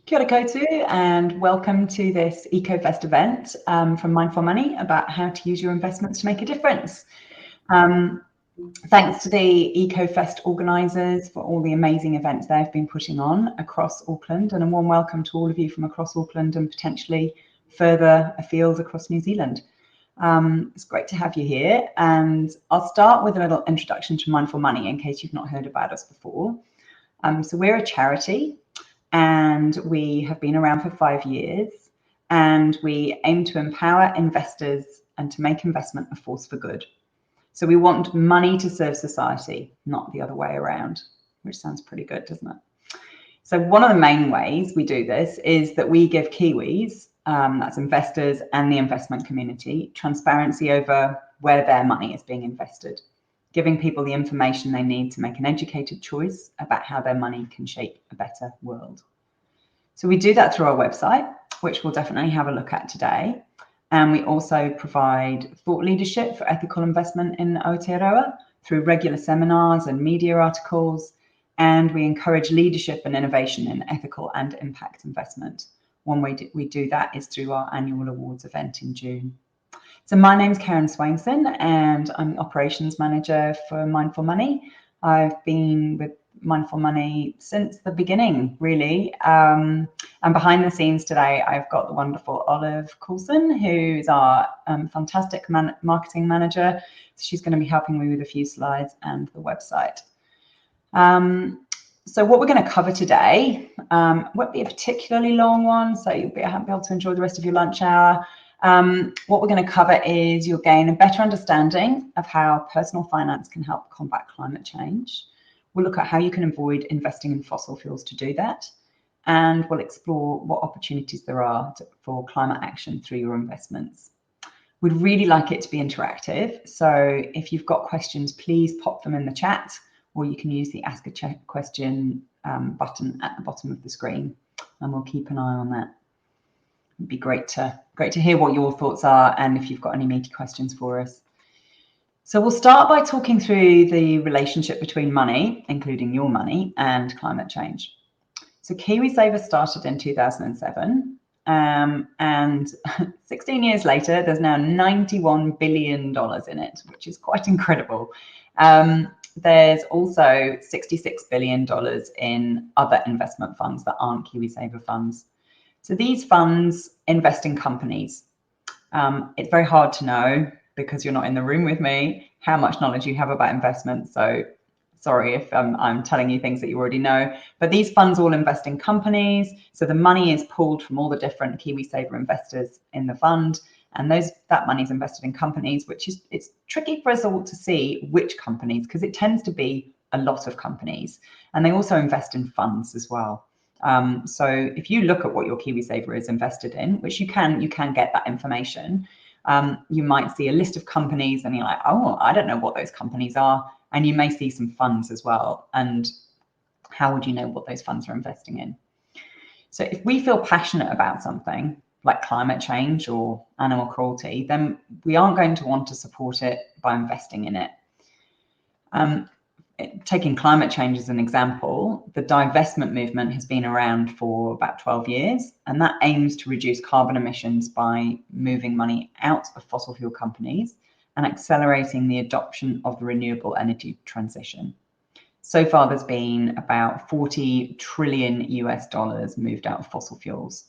Kia ora koutou, and welcome to this EcoFest event from Mindful Money about how to use your investments to make a difference. Thanks to the EcoFest organisers for all the amazing events they've been putting on across Auckland, and a warm welcome to all of you from across Auckland and potentially further afield across New Zealand. It's great to have you here, and I'll start with a little introduction to Mindful Money in case you've not heard about us before. So we're a charity, and we have been around for 5 years, and we aim to empower investors and to make investment a force for good. So we want money to serve society, not the other way around, which sounds pretty good, doesn't it? So one of the main ways we do this is that we give Kiwis, that's investors and the investment community, transparency over where their money is being invested, giving people the information they need to make an educated choice about how their money can shape a better world. So we do that through our website, which we'll definitely have a look at today. And we also provide thought leadership for ethical investment in Aotearoa through regular seminars and media articles. And we encourage leadership and innovation in ethical and impact investment. One way we do that is through our annual awards event in June. So my name's Karen Swainson, and I'm the operations manager for Mindful Money. I've been with Mindful Money since the beginning, really. And behind the scenes today, I've got the wonderful Olive Coulson, who's our fantastic marketing manager. She's going to be helping me with a few slides and the website. So what we're going to cover today won't be a particularly long one, so you'll be able to enjoy the rest of your lunch hour. What we're going to cover is you'll gain a better understanding of how personal finance can help combat climate change. We'll look at how you can avoid investing in fossil fuels to do that. And we'll explore what opportunities there are for climate action through your investments. We'd really like it to be interactive. So if you've got questions, please pop them in the chat, or you can use the Ask a Question button at the bottom of the screen, and we'll keep an eye on that. It'd be great to hear what your thoughts are and if you've got any meaty questions for us. So we'll start by talking through the relationship between money, including your money, and climate change. So KiwiSaver started in 2007, and 16 years later, there's now $91 billion in it, which is quite incredible. There's also $66 billion in other investment funds that aren't KiwiSaver funds. So these funds invest in companies. It's very hard to know, because you're not in the room with me, how much knowledge you have about investments. So sorry if I'm telling you things that you already know, but these funds all invest in companies. So the money is pulled from all the different KiwiSaver investors in the fund, and that money is invested in companies, it's tricky for us all to see which companies, because it tends to be a lot of companies, and they also invest in funds as well. So if you look at what your KiwiSaver is invested in, which you can get that information, you might see a list of companies and you're like, oh, I don't know what those companies are. And you may see some funds as well. And how would you know what those funds are investing in? So if we feel passionate about something like climate change or animal cruelty, then we aren't going to want to support it by investing in it. Taking climate change as an example, the divestment movement has been around for about 12 years, and that aims to reduce carbon emissions by moving money out of fossil fuel companies and accelerating the adoption of the renewable energy transition. So far, there's been about $40 trillion moved out of fossil fuels,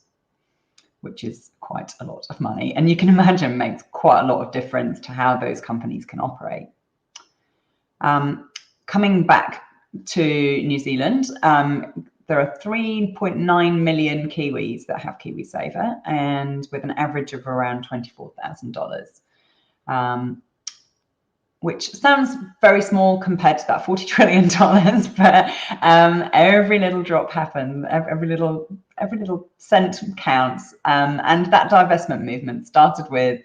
which is quite a lot of money. And you can imagine makes quite a lot of difference to how those companies can operate. Coming back to New Zealand, there are 3.9 million Kiwis that have KiwiSaver, and with an average of around $24,000, which sounds very small compared to that $40 trillion, but every little drop happens, every little cent counts, and that divestment movement started with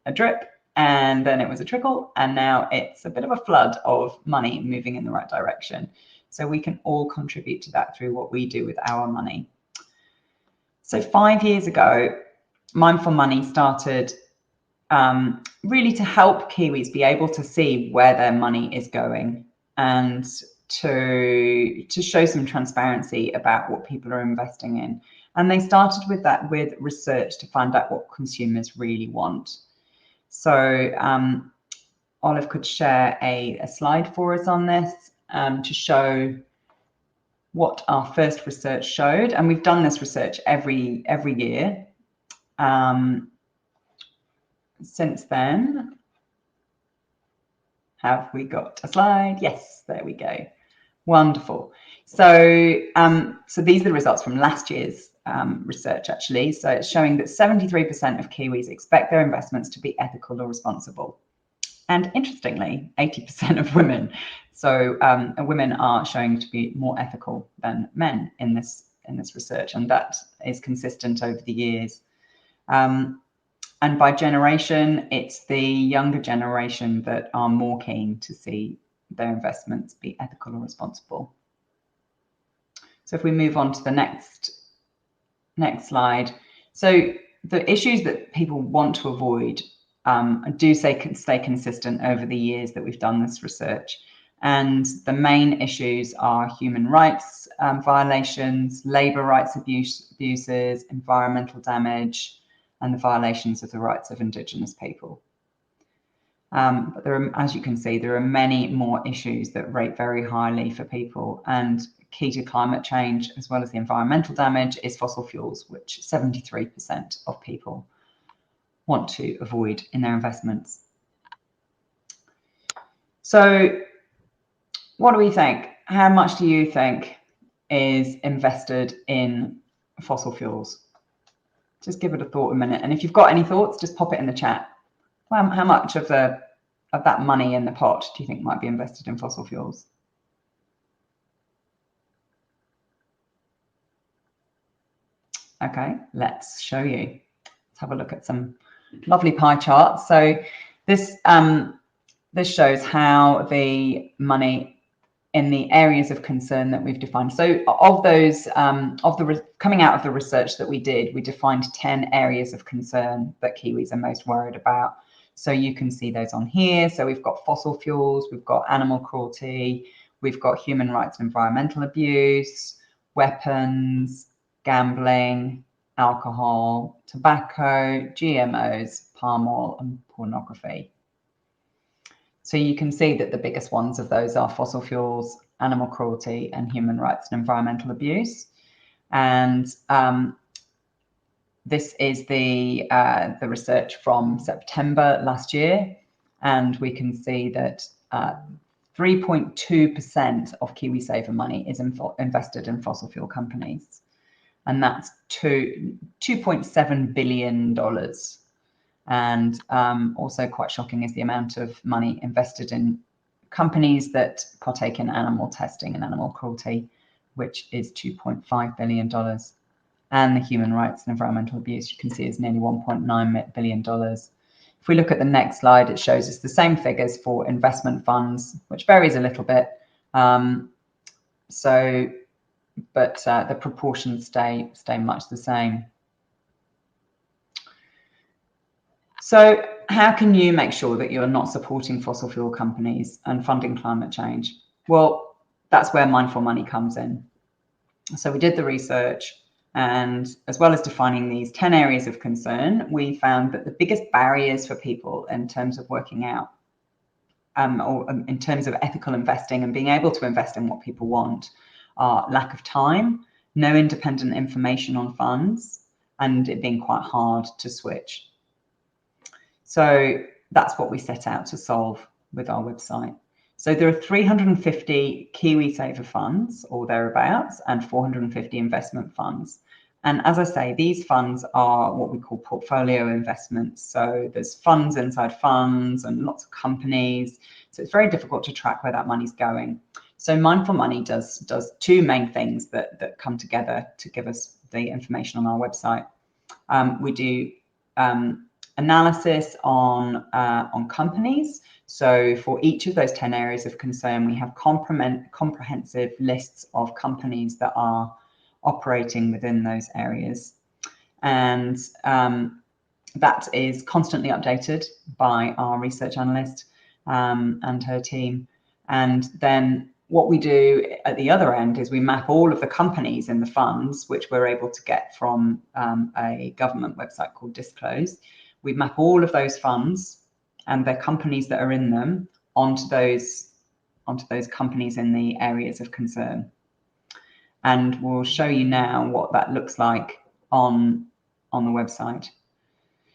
a drip, and then it was a trickle, and now it's a bit of a flood of money moving in the right direction. So we can all contribute to that through what we do with our money. So 5 years ago, Mindful Money started really to help Kiwis be able to see where their money is going, and to show some transparency about what people are investing in. And they started with that with research to find out what consumers really want. So Olive could share a slide for us on this to show what our first research showed. And we've done this research every year since then. Have we got a slide? Yes, there we go. Wonderful. So, so these are the results from last year's research, actually. So it's showing that 73% of Kiwis expect their investments to be ethical or responsible. And interestingly, 80% of women. So women are showing to be more ethical than men in this research, and that is consistent over the years. And by generation, it's the younger generation that are more keen to see their investments be ethical or responsible. So if we move on to the next slide. So the issues that people want to avoid do stay consistent over the years that we've done this research. And the main issues are human rights violations, labour rights abuses, environmental damage, and the violations of the rights of Indigenous people. But there are, as you can see, there are many more issues that rate very highly for people, and key to climate change, as well as the environmental damage, is fossil fuels, which 73% of people want to avoid in their investments. So what do we think? How much do you think is invested in fossil fuels? Just give it a thought a minute. And if you've got any thoughts, just pop it in the chat. Well, how much of that money in the pot do you think might be invested in fossil fuels? Okay, let's show you. Let's have a look at some lovely pie charts. So this shows how the money in the areas of concern that we've defined. So of those, coming out of the research that we did, we defined 10 areas of concern that Kiwis are most worried about. So you can see those on here. So we've got fossil fuels, we've got animal cruelty, we've got human rights and environmental abuse, weapons, gambling, alcohol, tobacco, GMOs, palm oil, and pornography. So you can see that the biggest ones of those are fossil fuels, animal cruelty, and human rights and environmental abuse. And this is the research from September last year, and we can see that 3.2% of KiwiSaver money is invested in fossil fuel companies, and that's $2.7 billion. And also quite shocking is the amount of money invested in companies that partake in animal testing and animal cruelty, which is $2.5 billion. And the human rights and environmental abuse, you can see, is nearly $1.9 billion. If we look at the next slide, it shows us the same figures for investment funds, which varies a little bit. But the proportions stay much the same. So how can you make sure that you're not supporting fossil fuel companies and funding climate change? Well, that's where Mindful Money comes in. So we did the research, and as well as defining these 10 areas of concern, we found that the biggest barriers for people in terms of working out or in terms of ethical investing and being able to invest in what people want are lack of time, no independent information on funds, and it being quite hard to switch. So that's what we set out to solve with our website. So there are 350 KiwiSaver funds or thereabouts and 450 investment funds. And as I say, these funds are what we call portfolio investments. So there's funds inside funds and lots of companies. So it's very difficult to track where that money's going. So Mindful Money does two main things that come together to give us the information on our website. We do analysis on companies. So for each of those 10 areas of concern, we have comprehensive lists of companies that are operating within those areas. And that is constantly updated by our research analyst and her team. And then what we do at the other end is we map all of the companies in the funds, which we're able to get from a government website called Disclose. We map all of those funds and the companies that are in them onto those companies in the areas of concern. And we'll show you now what that looks like on the website.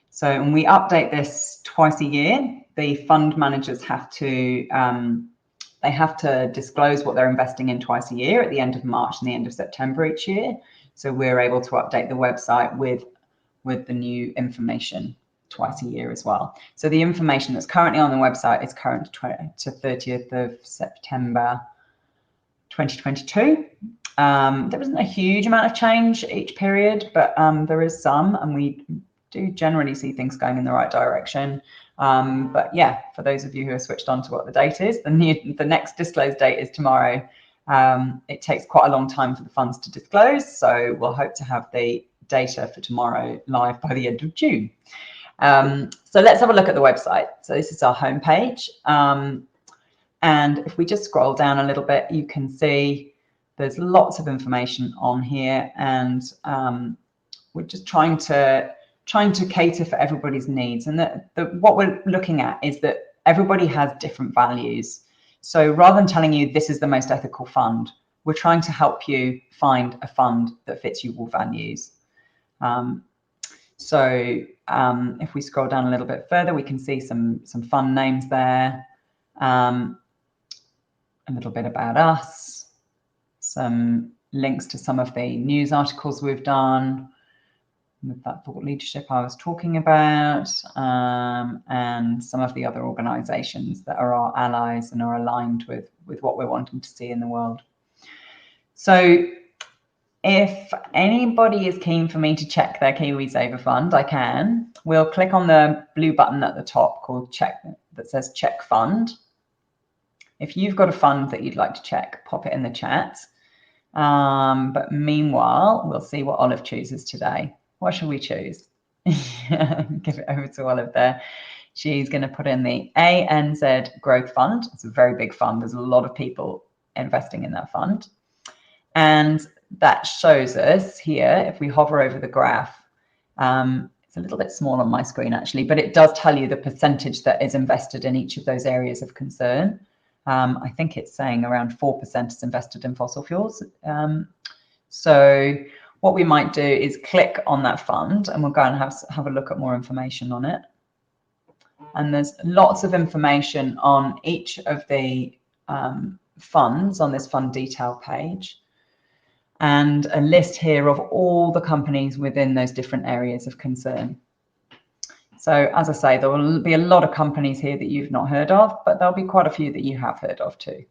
So, and we update this twice a year. The fund managers have to they have to disclose what they're investing in twice a year at the end of March and the end of September each year. So we're able to update the website with the new information twice a year as well. So the information that's currently on the website is current to 30th of September 2022. There isn't a huge amount of change each period, but there is some, and we do generally see things going in the right direction. But yeah, for those of you who are switched on to what the date is, the next disclose date is tomorrow. It takes quite a long time for the funds to disclose, so we'll hope to have the data for tomorrow live by the end of June. So let's have a look at the website. So this is our homepage. And if we just scroll down a little bit, you can see there's lots of information on here, and we're just trying to cater for everybody's needs. And what we're looking at is that everybody has different values. So rather than telling you this is the most ethical fund, we're trying to help you find a fund that fits your values. If we scroll down a little bit further, we can see some fund names there, a little bit about us, some links to some of the news articles we've done with that thought leadership I was talking about, and some of the other organizations that are our allies and are aligned with what we're wanting to see in the world. So if anybody is keen for me to check their KiwiSaver fund, I can. We'll click on the blue button at the top called check, that says check fund. If you've got a fund that you'd like to check, pop it in the chat. But meanwhile, we'll see what Olive chooses today. What shall we choose? Give it over to Olive there. She's going to put in the ANZ Growth Fund. It's a very big fund. There's a lot of people investing in that fund. And that shows us here, if we hover over the graph, it's a little bit small on my screen actually, but it does tell you the percentage that is invested in each of those areas of concern. I think it's saying around 4% is invested in fossil fuels. So what we might do is click on that fund, and we'll go and have a look at more information on it. And there's lots of information on each of the funds on this fund detail page, and a list here of all the companies within those different areas of concern. So as I say, there will be a lot of companies here that you've not heard of, but there'll be quite a few that you have heard of too.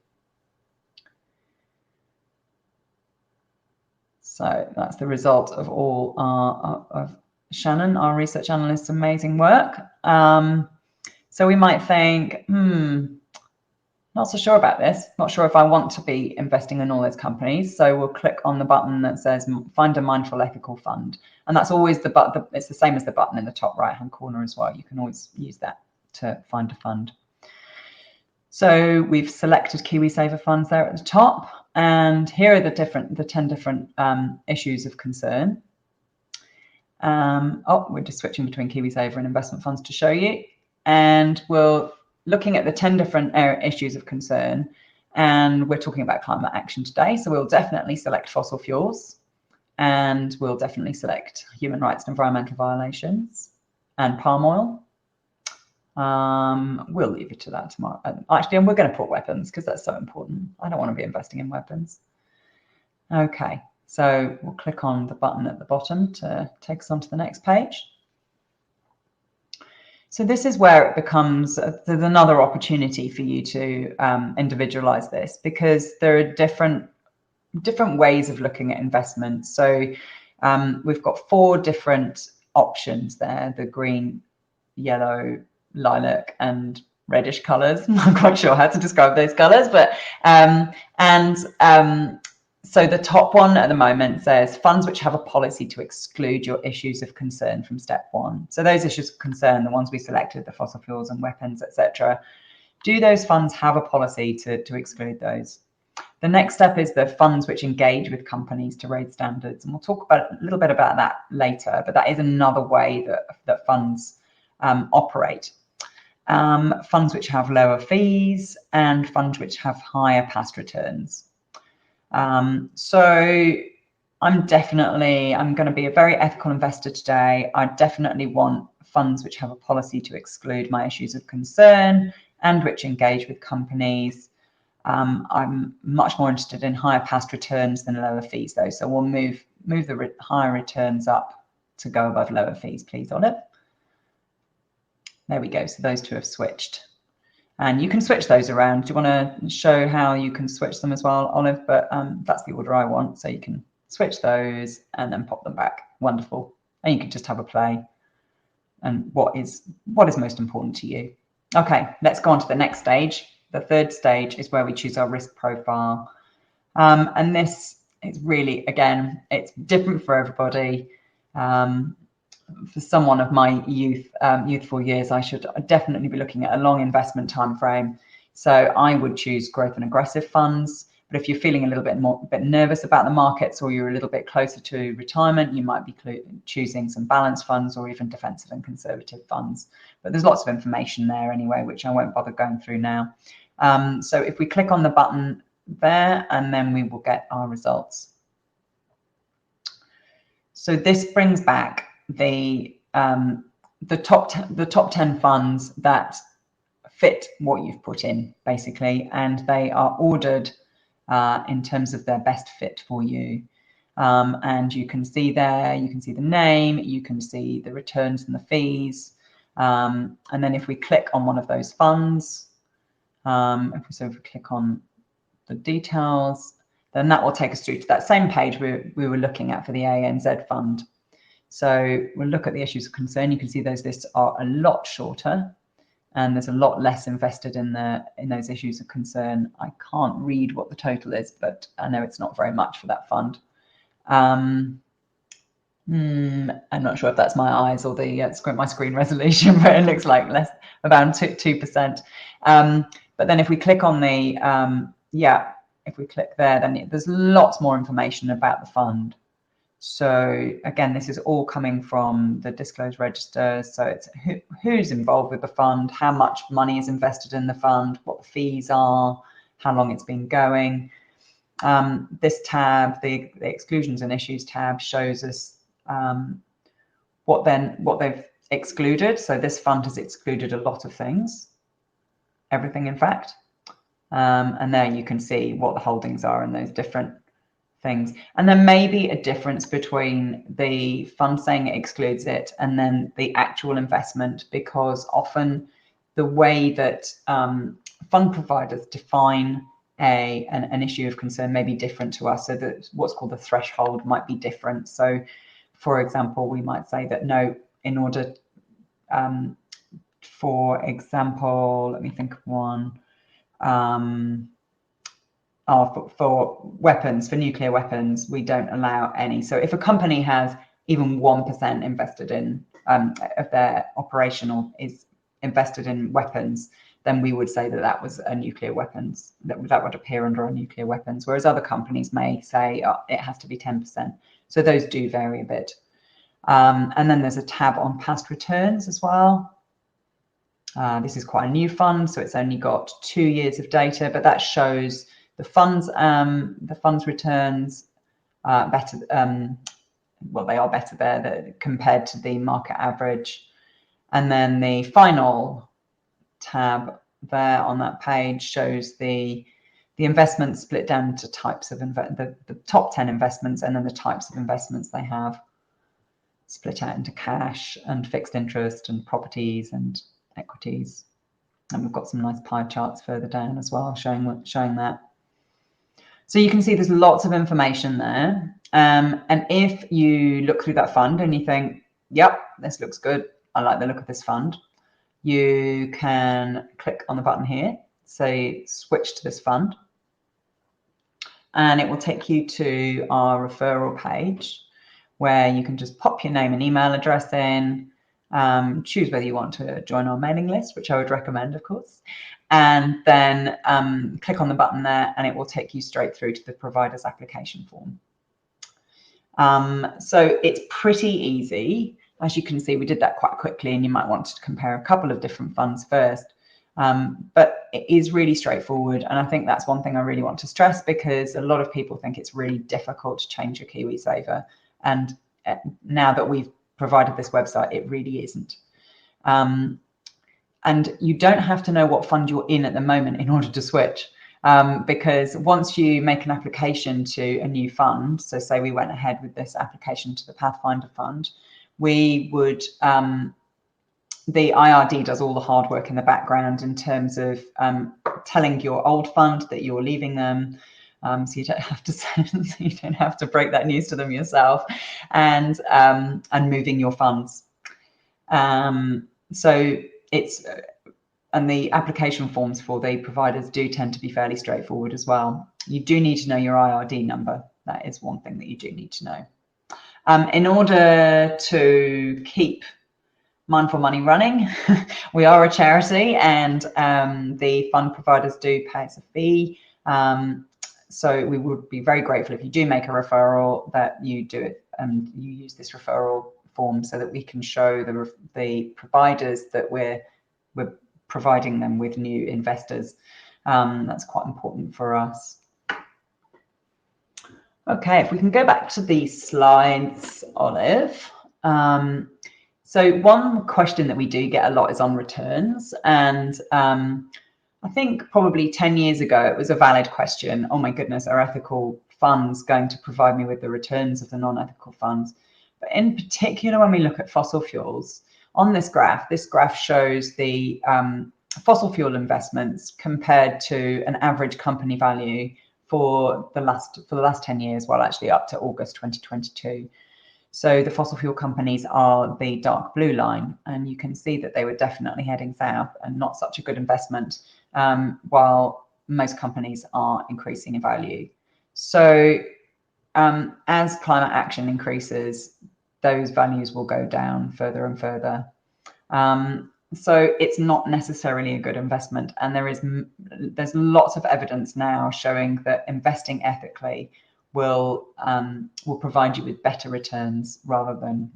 So that's the result of all of Shannon, our research analyst's amazing work. So we might think, not so sure about this, not sure if I want to be investing in all those companies. So we'll click on the button that says find a mindful ethical fund. And that's always the button, it's the same as the button in the top right hand corner as well. You can always use that to find a fund. So we've selected KiwiSaver funds there at the top, and here are the 10 different issues of concern. We're just switching between KiwiSaver and investment funds to show you. And we're looking at the 10 different issues of concern, and we're talking about climate action today. So we'll definitely select fossil fuels, and we'll definitely select human rights and environmental violations and palm oil. We'll leave it to that tomorrow. Actually, and we're going to put weapons because that's so important. I don't want to be investing in weapons. Okay, so we'll click on the button at the bottom to take us on to the next page. So this is where it becomes, there's another opportunity for you to individualize this, because there are different ways of looking at investments. So we've got 4 different options there: the green, yellow, lilac and reddish colors. I'm not quite sure how to describe those colors, but so the top one at the moment says funds which have a policy to exclude your issues of concern from step 1. So those issues of concern, the ones we selected, the fossil fuels and weapons, etc. Do those funds have a policy to exclude those? The next step is the funds which engage with companies to raise standards. And we'll talk about a little bit about that later, but that is another way that funds operate. Funds which have lower fees and funds which have higher past returns. So I'm going to be a very ethical investor today. I definitely want funds which have a policy to exclude my issues of concern and which engage with companies. I'm much more interested in higher past returns than lower fees, though. So we'll move the higher returns up to go above lower fees, please, Olive. There we go. So those two have switched. And you can switch those around. Do you want to show how you can switch them as well, Olive? But that's the order I want. So you can switch those and then pop them back. Wonderful. And you can just have a play. And what is most important to you? Okay, let's go on to the next stage. The third stage is where we choose our risk profile. And this is really, again, it's different for everybody. For someone of my youthful years, I should definitely be looking at a long investment time frame. So I would choose growth and aggressive funds. But if you're feeling a little bit nervous about the markets, or you're a little bit closer to retirement, you might be choosing some balanced funds or even defensive and conservative funds. But there's lots of information there anyway, which I won't bother going through now. So if we click on the button there, and then we will get our results. So this brings back the top 10 funds that fit what you've put in, basically, and they are ordered in terms of their best fit for you. And you can see there, you can see the name, you can see the returns and the fees. And then if we click on one of those funds, if we click on the details, then that will take us through to that same page we were looking at for the ANZ fund. So we'll look at the issues of concern. You can see those lists are a lot shorter, and there's a lot less invested in those issues of concern. I can't read what the total is, but I know it's not very much for that fund. I'm not sure if that's my eyes or my screen resolution, but it looks like less, around 2%. But then if we click on the, if we click there, then there's lots more information about the fund. So again, this is all coming from the disclosed register. So it's who's involved with the fund, how much money is invested in the fund, what the fees are, how long it's been going. This tab, the exclusions and issues tab, shows us what they've excluded. So this fund has excluded a lot of things, everything in fact. And there you can see what the holdings are in those different things. And there may be a difference between the fund saying it excludes it and then the actual investment, because often the way that fund providers define an issue of concern may be different to us. So that what's called the threshold might be different. So for example, we might say that no, in order, for example, let me think of one. For weapons, for nuclear weapons, we don't allow any. So if a company has even 1% invested in of their operational is invested in weapons, then we would say that that was a nuclear weapons, that would appear under a nuclear weapons, whereas other companies may say it has to be 10%. So those do vary a bit. And then there's a tab on past returns as well. This is quite a new fund, so it's only got 2 years of data, but that shows the fund's returns better. Well, they are better there compared to the market average. And then the final tab there on that page shows the investments split down into types of the top 10 investments, and then the types of investments they have split out into cash and fixed interest and properties and equities. And we've got some nice pie charts further down as well showing that. So you can see there's lots of information there. And if you look through that fund and you think, yep, this looks good, I like the look of this fund, you can click on the button here, say switch to this fund, and it will take you to our referral page where you can just pop your name and email address in, choose whether you want to join our mailing list, which I would recommend, of course, and then click on the button there, and it will take you straight through to the provider's application form. So it's pretty easy. As you can see, we did that quite quickly, and you might want to compare a couple of different funds first. But it is really straightforward, and I think that's one thing I really want to stress, because a lot of people think it's really difficult to change your KiwiSaver, and now that we've provided this website, it really isn't. And you don't have to know what fund you're in at the moment in order to switch, because once you make an application to a new fund, so say we went ahead with this application to the Pathfinder Fund, we would, the IRD does all the hard work in the background in terms of telling your old fund that you're leaving them, so you don't have to break that news to them yourself, and moving your funds. So it's, and the application forms for the providers do tend to be fairly straightforward as well. You do need to know your IRD number. That is one thing that you do need to know. In order to keep Mindful Money running, we are a charity, and the fund providers do pay us a fee. So we would be very grateful if you do make a referral, that you do it and you use this referral form, so that we can show the providers that we're providing them with new investors. That's quite important for us. Okay, if we can go back to the slides, Olive. So one question that we do get a lot is on returns, and I think probably 10 years ago it was a valid question. Oh my goodness, are ethical funds going to provide me with the returns of the non-ethical funds? But in particular, when we look at fossil fuels, on this graph shows the fossil fuel investments compared to an average company value for the last 10 years, well, actually up to August 2022. So the fossil fuel companies are the dark blue line, and you can see that they were definitely heading south and not such a good investment, while most companies are increasing in value. So as climate action increases, those values will go down further and further. So it's not necessarily a good investment, and there's lots of evidence now showing that investing ethically will provide you with better returns rather than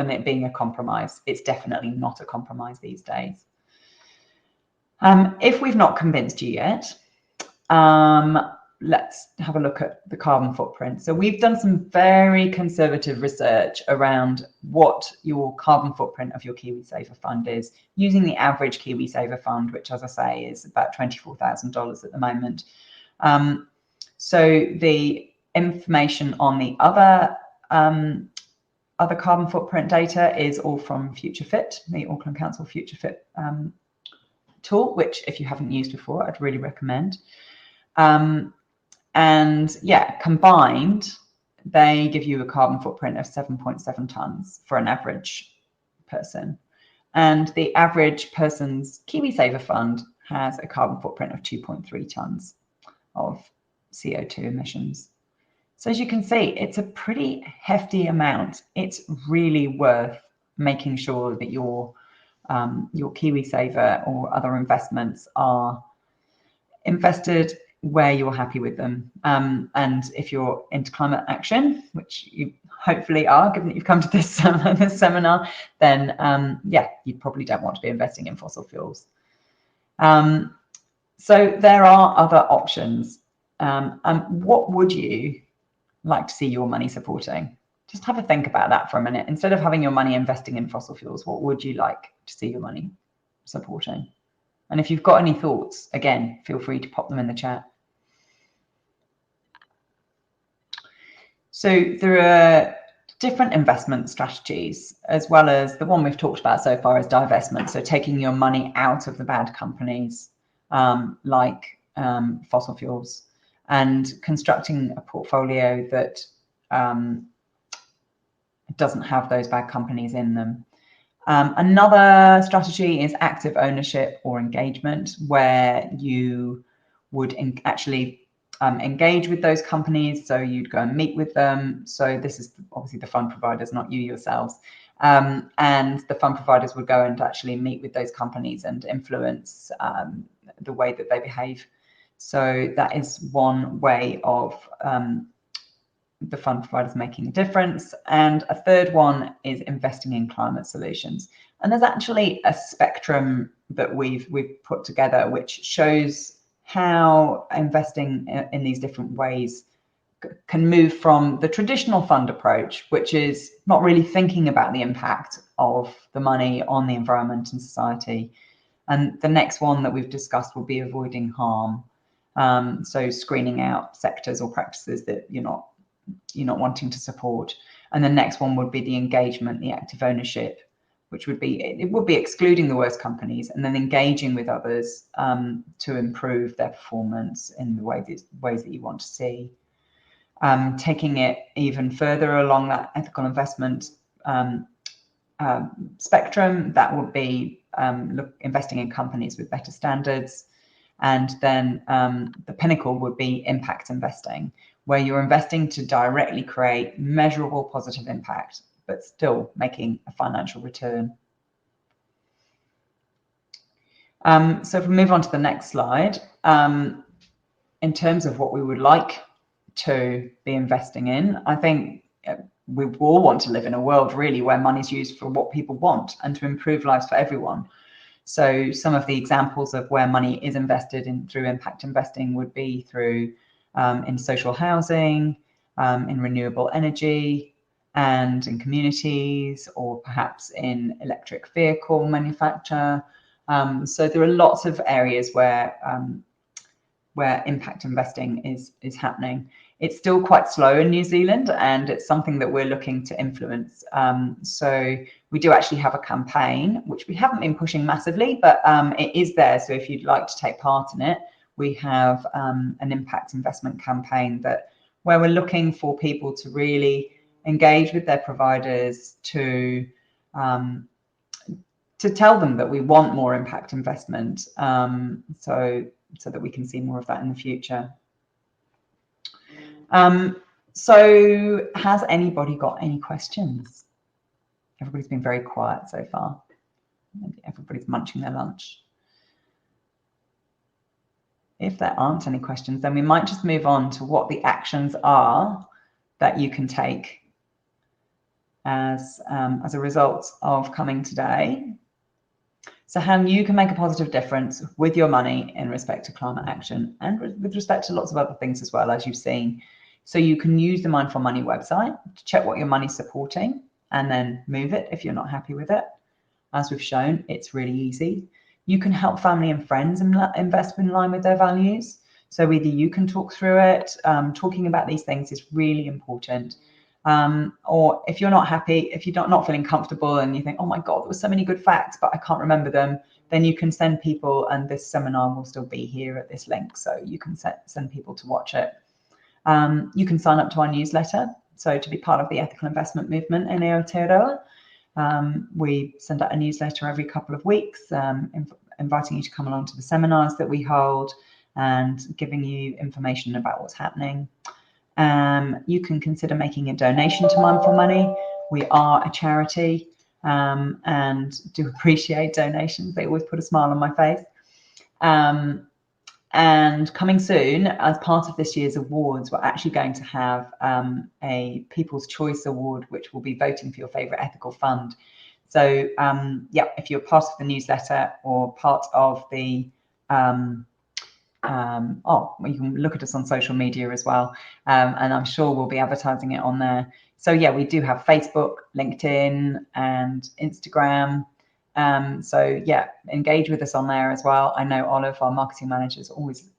it being a compromise. It's definitely not a compromise these days. If we've not convinced you yet, let's have a look at the carbon footprint. So we've done some very conservative research around what your carbon footprint of your KiwiSaver fund is, using the average KiwiSaver fund, which, as I say, is about $24,000 at the moment. So the information on the other carbon footprint data is all from FutureFit, the Auckland Council FutureFit tool, which if you haven't used before, I'd really recommend. And yeah, combined, they give you a carbon footprint of 7.7 tons for an average person. And the average person's KiwiSaver fund has a carbon footprint of 2.3 tons of CO2 emissions. So as you can see, it's a pretty hefty amount. It's really worth making sure that your KiwiSaver or other investments are invested where you're happy with them. And if you're into climate action, which you hopefully are, given that you've come to this seminar, then yeah, you probably don't want to be investing in fossil fuels. So there are other options. What would you like to see your money supporting? Just have a think about that for a minute. Instead of having your money investing in fossil fuels, what would you like to see your money supporting? And if you've got any thoughts, again, feel free to pop them in the chat. So there are different investment strategies, as well as the one we've talked about so far is divestment. So taking your money out of the bad companies like fossil fuels, and constructing a portfolio that doesn't have those bad companies in them. Another strategy is active ownership or engagement, where you would actually engage with those companies. So you'd go and meet with them. So this is obviously the fund providers, not you yourselves. And the fund providers would go and actually meet with those companies and influence the way that they behave. So that is one way of the fund providers making a difference. And a third one is investing in climate solutions. And there's actually a spectrum that we've put together, which shows how investing in these different ways can move from the traditional fund approach, which is not really thinking about the impact of the money on the environment and society. And the next one that we've discussed will be avoiding harm. So screening out sectors or practices that you're not wanting to support. And the next one would be the engagement, the active ownership, which would be, it would be excluding the worst companies and then engaging with others to improve their performance in the ways that you want to see. Taking it even further along that ethical investment spectrum, that would be investing in companies with better standards. And then the pinnacle would be impact investing, where you're investing to directly create measurable positive impact, but still making a financial return. So if we move on to the next slide, in terms of what we would like to be investing in, I think we all want to live in a world really where money is used for what people want and to improve lives for everyone. So some of the examples of where money is invested in through impact investing would be through in social housing, in renewable energy, and in communities, or perhaps in electric vehicle manufacture. So there are lots of areas where impact investing is happening. It's still quite slow in New Zealand, and it's something that we're looking to influence. So we do actually have a campaign, which we haven't been pushing massively, but it is there. So if you'd like to take part in it, we have an impact investment campaign where we're looking for people to really engage with their providers to tell them that we want more impact investment, so that we can see more of that in the future. So has anybody got any questions? Everybody's been very quiet so far. Maybe everybody's munching their lunch. If there aren't any questions, then we might just move on to what the actions are that you can take as a result of coming today. So how you can make a positive difference with your money in respect to climate action and with respect to lots of other things as well, as you've seen. So you can use the Mindful Money website to check what your money's supporting and then move it if you're not happy with it. As we've shown, it's really easy. You can help family and friends invest in line with their values. So either you can talk through it, talking about these things is really important. Or if you're not happy, if you're not feeling comfortable and you think, oh my God, there were so many good facts, but I can't remember them, then you can send people, and this seminar will still be here at this link. So you can send people to watch it. You can sign up to our newsletter. So to be part of the ethical investment movement in Aotearoa, we send out a newsletter every couple of weeks, inviting you to come along to the seminars that we hold and giving you information about what's happening. You can consider making a donation to Mindful Money. We are a charity and do appreciate donations. They always put a smile on my face. And coming soon, as part of this year's awards, we're actually going to have a People's Choice Award, which will be voting for your favourite ethical fund. So, yeah, if you're part of the newsletter or part of the you can look at us on social media as well, and I'm sure we'll be advertising it on there. So yeah, we do have Facebook, LinkedIn, and Instagram. So yeah, engage with us on there as well. I know Olive, our marketing manager, is always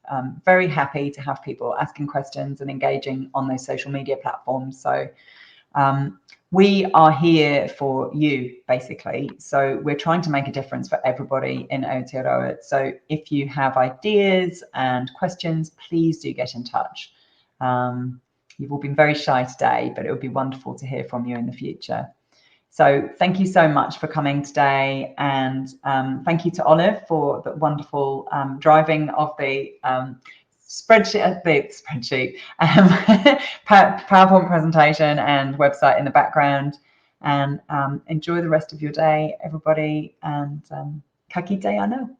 very happy to have people asking questions and engaging on those social media platforms. So we are here for you, basically. So we're trying to make a difference for everybody in Aotearoa. So if you have ideas and questions, please do get in touch. You've all been very shy today, but it would be wonderful to hear from you in the future. So thank you so much for coming today, and thank you to Olive for the wonderful driving of the PowerPoint presentation and website in the background. And enjoy the rest of your day, everybody, and ka kite anō.